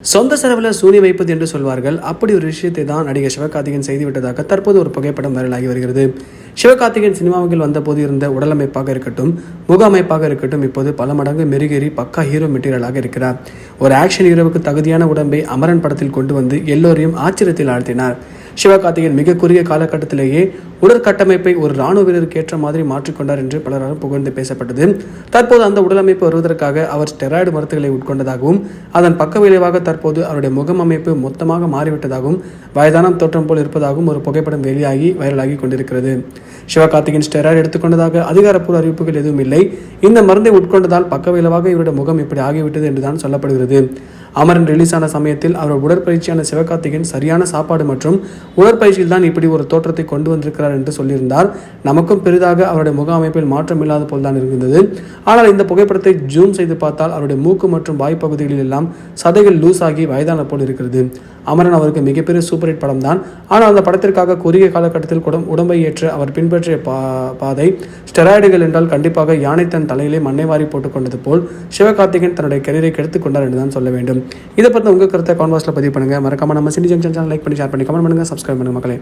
சொந்த செலவில் சூனி வைப்பது என்று சொல்வார்கள். அப்படி ஒரு விஷயத்தை தான் நடிகர் சிவகார்த்திகேயன் செய்துவிட்டதாக தற்போது ஒரு புகைப்படம் வைரலாகி வருகிறது. சிவகார்த்திகேயன் சினிமாவில் வந்தபோது இருந்த உடலமைப்பாக இருக்கட்டும், முக அமைப்பாக இருக்கட்டும், இப்போது பல மடங்கு மெருகேறி பக்கா ஹீரோ மெட்டீரியலாக இருக்கிறார். ஒரு ஆக்ஷன் ஹீரோவுக்கு தகுதியான உடம்பை அமரன் படத்தில் கொண்டு வந்து எல்லோரையும் ஆச்சரியத்தில் ஆழ்த்தினார். சிவகார்த்திகேயன் மிக குறுகிய காலகட்டத்திலேயே உடற்கட்டமைப்பை ஒரு ராணுவ வீரருக்கு ஏற்ற மாதிரி மாற்றிக்கொண்டார் என்று பலராலும் புகழ்ந்து பேசப்பட்டது. தற்போது அந்த உடலமைப்பு வருவதற்காக அவர் ஸ்டெராய்டு மருந்துகளை உட்கொண்டதாகவும் அதன் பக்க விளைவாக தற்போது அவருடைய முகம் அமைப்பு மொத்தமாக மாறிவிட்டதாகவும் வயதான தோற்றம் போல் இருப்பதாகவும் ஒரு புகைப்படம் வெளியாகி வைரலாகி கொண்டிருக்கிறது. சிவகார்த்திகேயன் ஸ்டெராய்டு எடுத்துக்கொண்டதாக அதிகாரப்பூர்வ அறிவிப்புகள் எதுவும் இல்லை. இந்த மருந்தை உட்கொண்டதால் பக்க விளைவாக இவருடைய முகம் இப்படி ஆகிவிட்டது என்றுதான் சொல்லப்படுகிறது. அமரன் ரிலீஸ் ஆன சமயத்தில் அவரோட உடற்பயிற்சியான சிவகார்த்திகேயன் சரியான சாப்பாடு மற்றும் உடற்பயிற்சியில் தான் இப்படி ஒரு தோற்றத்தை கொண்டு வந்திருக்கிறார் என்று சொல்லியிருந்தார். நமக்கும் பெரிதாக அவருடைய முக அமைப்பில் மாற்றம் இல்லாத போல் தான் இருந்தது. ஆனால் இந்த புகைப்படத்தை ஜூம் செய்து பார்த்தால் அவருடைய மூக்கு மற்றும் வாய்ப்பகுதிகளில் எல்லாம் சதைகள் லூஸ் ஆகி வயதான போல் இருக்கிறது. அமரன் அவருக்கு மிகப்பெரிய சூப்பர் ஹிட் படம் தான். ஆனால் அந்த படத்திற்காக குறுகிய காலகட்டத்தில் உடம்பை ஏற்ற அவர் பின்பற்றிய பாதை ஸ்டெராய்டுகள் என்றால் கண்டிப்பாக யானை தன் தலையிலே மண்ணை வாரி போட்டுக் கொண்டது போல் சிவகார்த்திகேயன் தன்னுடைய கரியரை கெடுத்துக் கொண்டார் என்றுதான் சொல்ல வேண்டும். இதை பற்றி உங்கள் கருத்தை கான்வாஸில் பதிவு பண்ணுங்க. மறக்காம நம்ம சினி ஜங்ஷன் சேனல் லைக் பண்ணி ஷேர் பண்ணி கமெண்ட் பண்ணுங்க, சப்ஸ்கிரைப் பண்ணுங்க மக்களே.